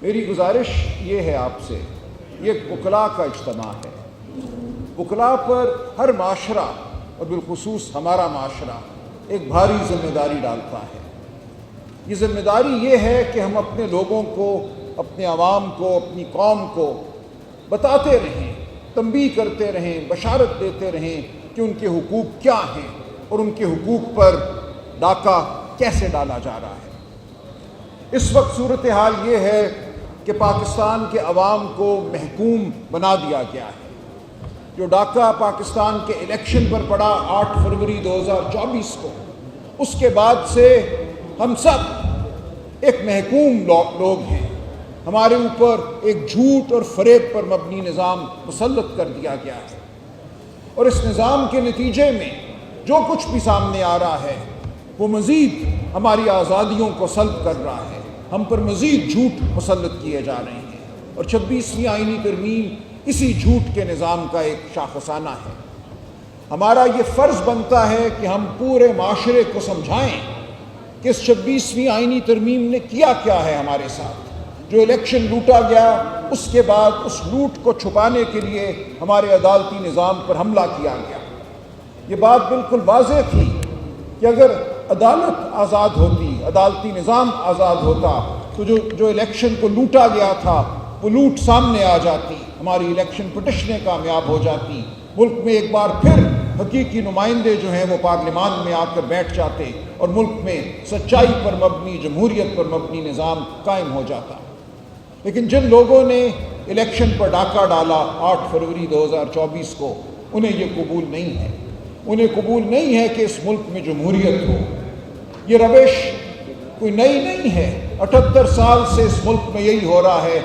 میری گزارش یہ ہے آپ سے، یہ ایک وکلاء کا اجتماع ہے۔ وکلاء پر ہر معاشرہ اور بالخصوص ہمارا معاشرہ ایک بھاری ذمہ داری ڈالتا ہے۔ یہ ذمہ داری یہ ہے کہ ہم اپنے لوگوں کو، اپنے عوام کو، اپنی قوم کو بتاتے رہیں، تنبیہ کرتے رہیں، بشارت دیتے رہیں کہ ان کے حقوق کیا ہیں اور ان کے حقوق پر ڈاکہ کیسے ڈالا جا رہا ہے۔ اس وقت صورتحال یہ ہے کہ پاکستان کے عوام کو محکوم بنا دیا گیا ہے۔ جو ڈاکہ پاکستان کے الیکشن پر پڑا 8 فروری 2024 کو، اس کے بعد سے ہم سب ایک محکوم لوگ ہیں۔ ہمارے اوپر ایک جھوٹ اور فریب پر مبنی نظام مسلط کر دیا گیا ہے، اور اس نظام کے نتیجے میں جو کچھ بھی سامنے آ رہا ہے وہ مزید ہماری آزادیوں کو سلب کر رہا ہے۔ ہم پر مزید جھوٹ مسلط کیے جا رہے ہیں، اور 26ویں آئینی ترمیم اسی جھوٹ کے نظام کا ایک شاخسانہ ہے۔ ہمارا یہ فرض بنتا ہے کہ ہم پورے معاشرے کو سمجھائیں کہ اس 26ویں آئینی ترمیم نے کیا کیا ہے ہمارے ساتھ۔ جو الیکشن لوٹا گیا، اس کے بعد اس لوٹ کو چھپانے کے لیے ہمارے عدالتی نظام پر حملہ کیا گیا۔ یہ بات بالکل واضح تھی کہ اگر عدالت آزاد ہوتی، عدالتی نظام آزاد ہوتا، تو جو الیکشن کو لوٹا گیا تھا وہ لوٹ سامنے آ جاتی، ہماری الیکشن پٹیشنیں کامیاب ہو جاتی، ملک میں ایک بار پھر حقیقی نمائندے جو ہیں وہ پارلیمان میں آ کر بیٹھ جاتے، اور ملک میں سچائی پر مبنی، جمہوریت پر مبنی نظام قائم ہو جاتا۔ لیکن جن لوگوں نے الیکشن پر ڈاکہ ڈالا 8 فروری 2024 کو، انہیں یہ قبول نہیں ہے۔ انہیں قبول نہیں ہے کہ اس ملک میں جمہوریت ہو۔ یہ روش کوئی نئی نہیں ہے، 78 سال سے اس ملک میں یہی ہو رہا ہے۔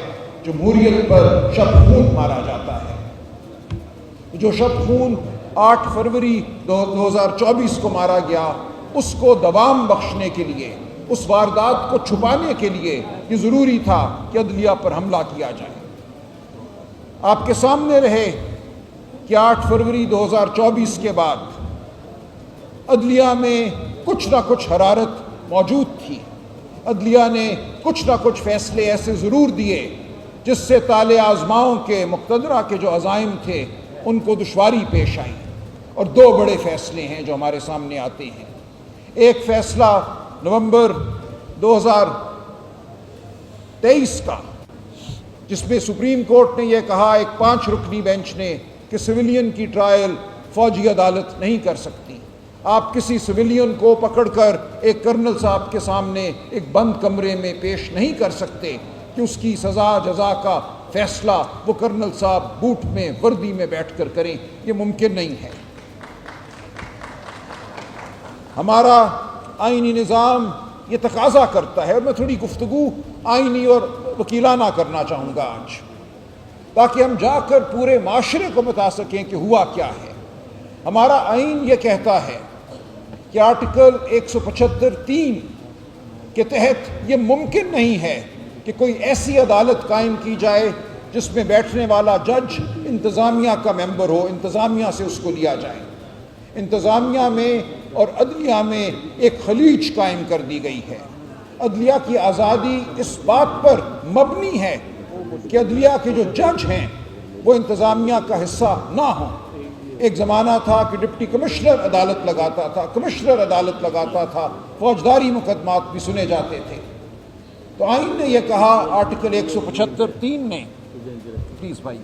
جمہوریت پر شب خون مارا جاتا ہے۔ جو شب خون 8 فروری 2024 کو مارا گیا، اس کو دوام بخشنے کے لیے، اس واردات کو چھپانے کے لیے یہ ضروری تھا کہ عدلیہ پر حملہ کیا جائے۔ آپ کے سامنے رہے کہ 8 فروری 2024 کے بعد عدلیہ میں کچھ نہ کچھ حرارت موجود تھی۔ عدلیہ نے کچھ نہ کچھ فیصلے ایسے ضرور دیے جس سے طالع آزماؤں کے، مقتدرہ کے جو عزائم تھے ان کو دشواری پیش آئی، اور 2 بڑے فیصلے ہیں جو ہمارے سامنے آتے ہیں۔ ایک فیصلہ نومبر 2023 کا، جس میں سپریم کورٹ نے یہ کہا، ایک 5 رکنی بینچ نے، کہ سویلین کی ٹرائل فوجی عدالت نہیں کر سکتی۔ آپ کسی سویلین کو پکڑ کر ایک کرنل صاحب کے سامنے ایک بند کمرے میں پیش نہیں کر سکتے کہ اس کی سزا جزا کا فیصلہ وہ کرنل صاحب بوٹ میں، وردی میں بیٹھ کر کریں۔ یہ ممکن نہیں ہے۔ ہمارا آئینی نظام یہ تقاضا کرتا ہے، اور میں تھوڑی گفتگو آئینی اور وکیلانہ کرنا چاہوں گا آج، تاکہ ہم جا کر پورے معاشرے کو بتا سکیں کہ ہوا کیا ہے۔ ہمارا آئین یہ کہتا ہے کہ آرٹیکل 175(3) کے تحت یہ ممکن نہیں ہے کہ کوئی ایسی عدالت قائم کی جائے جس میں بیٹھنے والا جج انتظامیہ کا ممبر ہو، انتظامیہ سے اس کو لیا جائے۔ انتظامیہ میں اور عدلیہ میں ایک خلیج قائم کر دی گئی ہے۔ عدلیہ کی آزادی اس بات پر مبنی ہے کہ عدلیہ کے جو جج ہیں وہ انتظامیہ کا حصہ نہ ہوں۔ ایک زمانہ تھا کہ ڈپٹی کمشنر عدالت لگاتا تھا، کمشنر عدالت لگاتا تھا، فوجداری مقدمات بھی سنے جاتے تھے۔ تو آئین نے یہ کہا، آرٹیکل 175(3) نے، پلیز بھائی،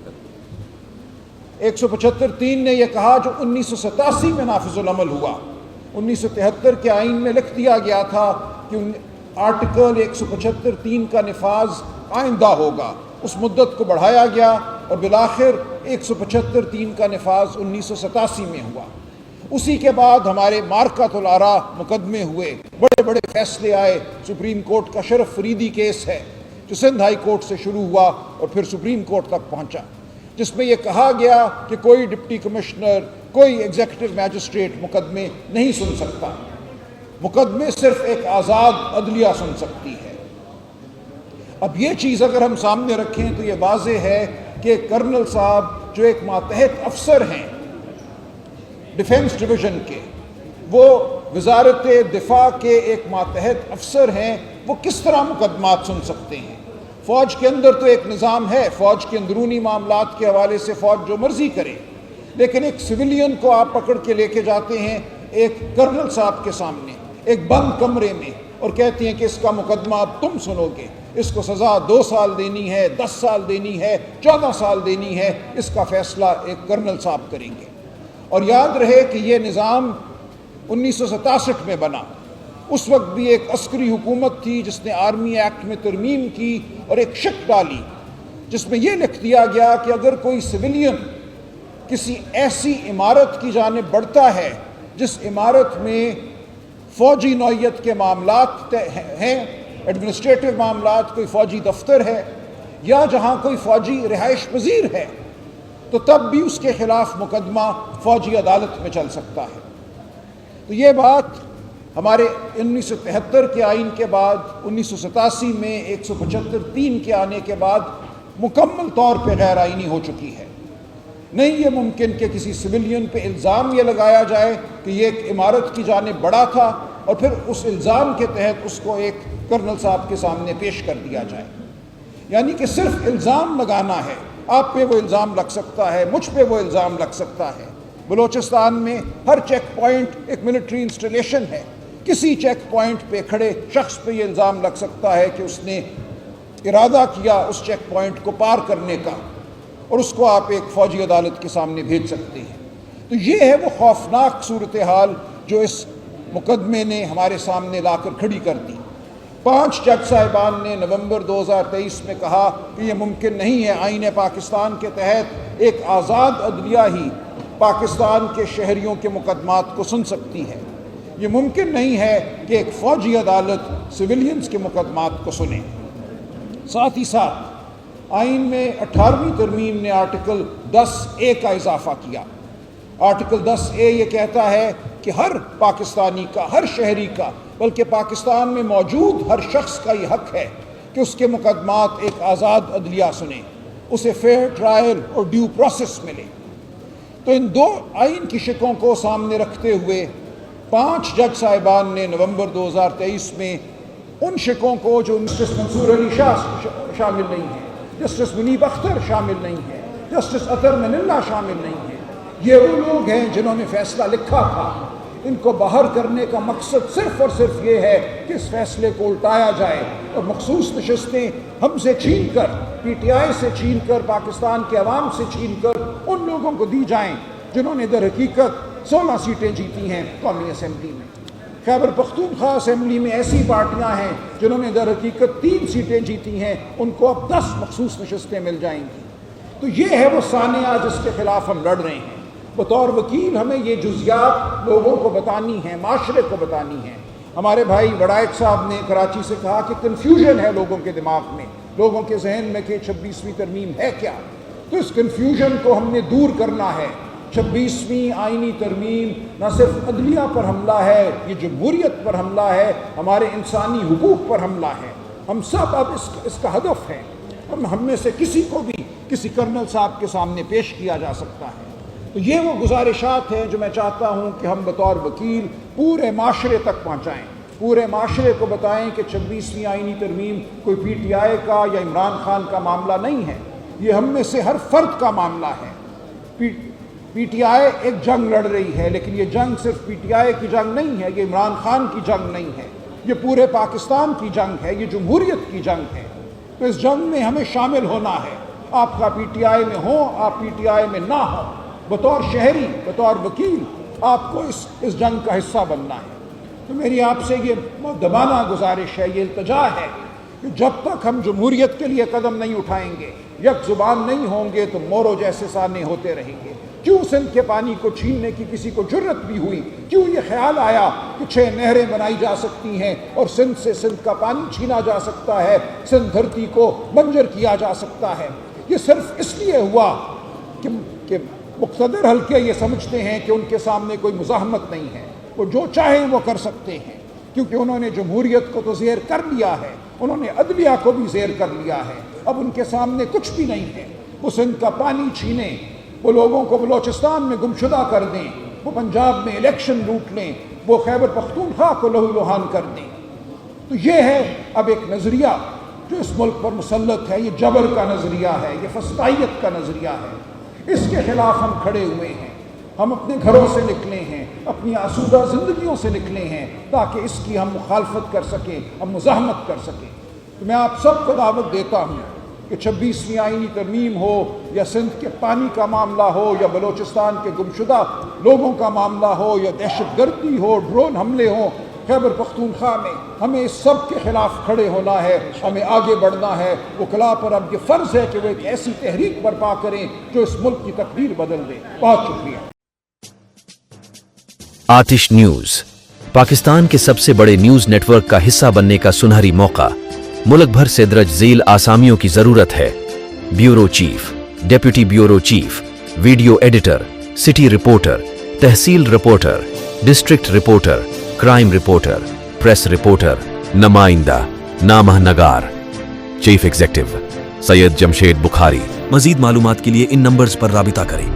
175(3) نے یہ کہا، جو 1987 میں نافذ العمل ہوا۔ 1973 کے آئین میں لکھ دیا گیا تھا کہ آرٹیکل 175(3) کا نفاذ آئندہ ہوگا۔ اس مدت کو بڑھایا گیا، اور بالآخر 175(3) کا نفاذ 1987 میں ہوا۔ اسی کے بعد ہمارے مارکۃ الآراء مقدمے ہوئے، بڑے بڑے فیصلے آئے۔ سپریم کورٹ کا شرف فریدی کیس ہے جو سندھ ہائی کورٹ سے شروع ہوا اور پھر سپریم کورٹ تک پہنچا، جس میں یہ کہا گیا کہ کوئی ڈپٹی کمشنر، کوئی ایگزیکٹو میجسٹریٹ مقدمے نہیں سن سکتا۔ مقدمے صرف ایک آزاد عدلیہ سن سکتی ہے۔ اب یہ چیز اگر ہم سامنے رکھیں تو یہ واضح ہے کہ کرنل صاحب جو ایک ماتحت افسر ہیں ڈیفنس ڈویژن کے، وہ وزارت دفاع کے ایک ماتحت افسر ہیں، وہ کس طرح مقدمات سن سکتے ہیں؟ فوج کے اندر تو ایک نظام ہے، فوج کے اندرونی معاملات کے حوالے سے فوج جو مرضی کرے، لیکن ایک سویلین کو آپ پکڑ کے لے کے جاتے ہیں ایک کرنل صاحب کے سامنے ایک بند کمرے میں اور کہتے ہیں کہ اس کا مقدمہ اب تم سنو گے، اس کو سزا 2 سال دینی ہے، 10 سال دینی ہے، 14 سال دینی ہے، اس کا فیصلہ ایک کرنل صاحب کریں گے۔ اور یاد رہے کہ یہ نظام 1967 میں بنا، اس وقت بھی ایک عسکری حکومت تھی جس نے آرمی ایکٹ میں ترمیم کی اور ایک شک ڈالی جس میں یہ لکھ دیا گیا کہ اگر کوئی سویلین کسی ایسی عمارت کی جانب بڑھتا ہے جس عمارت میں فوجی نوعیت کے معاملات ہیں، ایڈمنسٹریٹو معاملات، کوئی فوجی دفتر ہے یا جہاں کوئی فوجی رہائش پذیر ہے، تو تب بھی اس کے خلاف مقدمہ فوجی عدالت میں چل سکتا ہے۔ تو یہ بات ہمارے 1973 کے آئین کے بعد 1987 میں 175(3) کے آنے کے بعد مکمل طور پہ غیر آئینی ہو چکی ہے۔ نہیں یہ ممکن کہ کسی سویلین پہ الزام یہ لگایا جائے کہ یہ ایک عمارت کی جانب بڑھا تھا اور پھر اس الزام کے تحت اس کو ایک کرنل صاحب کے سامنے پیش کر دیا جائے، یعنی کہ صرف الزام لگانا ہے۔ آپ پہ وہ الزام لگ سکتا ہے، مجھ پہ وہ الزام لگ سکتا ہے۔ بلوچستان میں ہر چیک پوائنٹ ایک ملٹری انسٹالیشن ہے، کسی چیک پوائنٹ پہ کھڑے شخص پہ یہ الزام لگ سکتا ہے کہ اس نے ارادہ کیا اس چیک پوائنٹ کو پار کرنے کا، اور اس کو آپ ایک فوجی عدالت کے سامنے بھیج سکتے ہیں۔ تو یہ ہے وہ خوفناک صورتحال جو اس مقدمے نے ہمارے سامنے لا کر کھڑی کر دی۔ 5 جج صاحبان نے نومبر 2023 میں کہا کہ یہ ممکن نہیں ہے، آئین پاکستان کے تحت ایک آزاد عدلیہ ہی پاکستان کے شہریوں کے مقدمات کو سن سکتی ہے، یہ ممکن نہیں ہے کہ ایک فوجی عدالت سویلینز کے مقدمات کو سنے۔ ساتھ ہی ساتھ آئین میں 18ویں ترمیم نے آرٹیکل 10A کا اضافہ کیا۔ آرٹیکل 10A یہ کہتا ہے کہ ہر پاکستانی کا، ہر شہری کا، بلکہ پاکستان میں موجود ہر شخص کا یہ حق ہے کہ اس کے مقدمات ایک آزاد عدلیہ سنے، اسے فیئر ٹرائل اور ڈیو پروسیس ملے۔ تو ان 2 آئین کی شقوں کو سامنے رکھتے ہوئے 5 جج صاحبان نے نومبر 2023 میں ان شقوں کو جو جسٹس منصور علی شاہ شامل نہیں ہیں، جسٹس منیب اختر شامل نہیں ہے، جسٹس اطہر من اللہ شامل نہیں ہے، یہ وہ لوگ ہیں جنہوں نے فیصلہ لکھا تھا۔ ان کو باہر کرنے کا مقصد صرف اور صرف یہ ہے کہ اس فیصلے کو الٹایا جائے اور مخصوص نشستیں ہم سے چھین کر، پی ٹی آئی سے چھین کر، پاکستان کے عوام سے چھین کر ان لوگوں کو دی جائیں جنہوں نے در حقیقت 16 سیٹیں جیتی ہیں قومی اسمبلی میں۔ خیبر پختونخوا اسمبلی میں ایسی پارٹیاں ہیں جنہوں نے در حقیقت 3 سیٹیں جیتی ہیں، ان کو اب 10 مخصوص نشستیں مل جائیں گی۔ تو یہ ہے وہ سانحہ جس کے خلاف ہم لڑ رہے ہیں۔ بطور وکیل ہمیں یہ جزیات لوگوں کو بتانی ہیں، معاشرے کو بتانی ہیں۔ ہمارے بھائی وڑائچ صاحب نے کراچی سے کہا کہ کنفیوژن ہے لوگوں کے دماغ میں، لوگوں کے ذہن میں کہ 26ویں ترمیم ہے کیا۔ تو اس کنفیوژن کو ہم نے دور کرنا ہے۔ 26ویں آئینی ترمیم نہ صرف عدلیہ پر حملہ ہے، یہ جمہوریت پر حملہ ہے، ہمارے انسانی حقوق پر حملہ ہے۔ ہم سب اب اس کا ہدف ہے۔ ہم میں سے کسی کو بھی کسی کرنل صاحب کے سامنے پیش کیا جا سکتا ہے۔ تو یہ وہ گزارشات ہیں جو میں چاہتا ہوں کہ ہم بطور وکیل پورے معاشرے تک پہنچائیں، پورے معاشرے کو بتائیں کہ 26ویں آئینی ترمیم کوئی پی ٹی آئی کا یا عمران خان کا معاملہ نہیں ہے، یہ ہم میں سے ہر فرد کا معاملہ ہے۔ پی ٹی آئی ایک جنگ لڑ رہی ہے، لیکن یہ جنگ صرف پی ٹی آئی کی جنگ نہیں ہے، یہ عمران خان کی جنگ نہیں ہے، یہ پورے پاکستان کی جنگ ہے، یہ جمہوریت کی جنگ ہے۔ تو اس جنگ میں ہمیں شامل ہونا ہے۔ آپ کا پی ٹی آئی میں ہوں، آپ پی ٹی آئی میں نہ ہوں، بطور شہری، بطور وکیل آپ کو اس جنگ کا حصہ بننا ہے۔ تو میری آپ سے یہ مؤدبانہ گزارش ہے، یہ التجا ہے کہ جب تک ہم جمہوریت کے لیے قدم نہیں اٹھائیں گے، یک زبان نہیں ہوں گے، تو مورو جیسے سانے ہوتے رہیں گے۔ کیوں سندھ کے پانی کو چھیننے کی کسی کو جرت بھی ہوئی؟ کیوں یہ خیال آیا کہ 6 نہریں بنائی جا سکتی ہیں اور سندھ سے سندھ کا پانی چھینا جا سکتا ہے، سندھ دھرتی کو بنجر کیا جا سکتا ہے؟ یہ صرف اس لیے ہوا کہ مقتدر حلقے یہ سمجھتے ہیں کہ ان کے سامنے کوئی مزاحمت نہیں ہے، وہ جو چاہیں وہ کر سکتے ہیں، کیونکہ انہوں نے جمہوریت کو تو زیر کر لیا ہے، انہوں نے عدلیہ کو بھی زیر کر لیا ہے۔ اب ان کے سامنے کچھ بھی نہیں ہے۔ وہ سندھ کا پانی چھینیں، وہ لوگوں کو بلوچستان میں گمشدہ کر دیں، وہ پنجاب میں الیکشن لوٹ لیں، وہ خیبر پختونخوا کو لہو لہان کر دیں۔ تو یہ ہے اب ایک نظریہ جو اس ملک پر مسلط ہے، یہ جبر کا نظریہ ہے، یہ فسطائیت کا نظریہ ہے، اس کے خلاف ہم کھڑے ہوئے ہیں۔ ہم اپنے گھروں سے نکلے ہیں، اپنی آسودہ زندگیوں سے نکلے ہیں تاکہ اس کی ہم مخالفت کر سکیں، ہم مزاحمت کر سکیں۔ تو میں آپ سب کو دعوت دیتا ہوں کہ 26ویں آئینی ترمیم ہو یا سندھ کے پانی کا معاملہ ہو یا بلوچستان کے گمشدہ لوگوں کا معاملہ ہو یا دہشت گردی ہو، ڈرون حملے ہوں خیبر پختونخوا میں، ہمیں اس سب کے خلاف کھڑے ہونا ہے، ہمیں آگے بڑھنا ہے۔ وکلاء پر اب یہ فرض ہے کہ وہ ایک ایسی تحریک برپا کریں جو اس ملک کی تقدیر بدل دے۔ بہت شکریہ۔ آتش نیوز پاکستان کے سب سے بڑے نیوز نیٹ ورک کا حصہ بننے کا سنہری موقع۔ ملک بھر سے درج ذیل آسامیوں کی ضرورت ہے: bureau chief, deputy bureau chief, video editor, city reporter, تحصیل reporter, district reporter, crime reporter, press reporter, نمائندہ، نامہ نگار۔ Chief executive Syed Jamshed Bukhari. مزید معلومات کے لیے ان نمبرز پر رابطہ کریں۔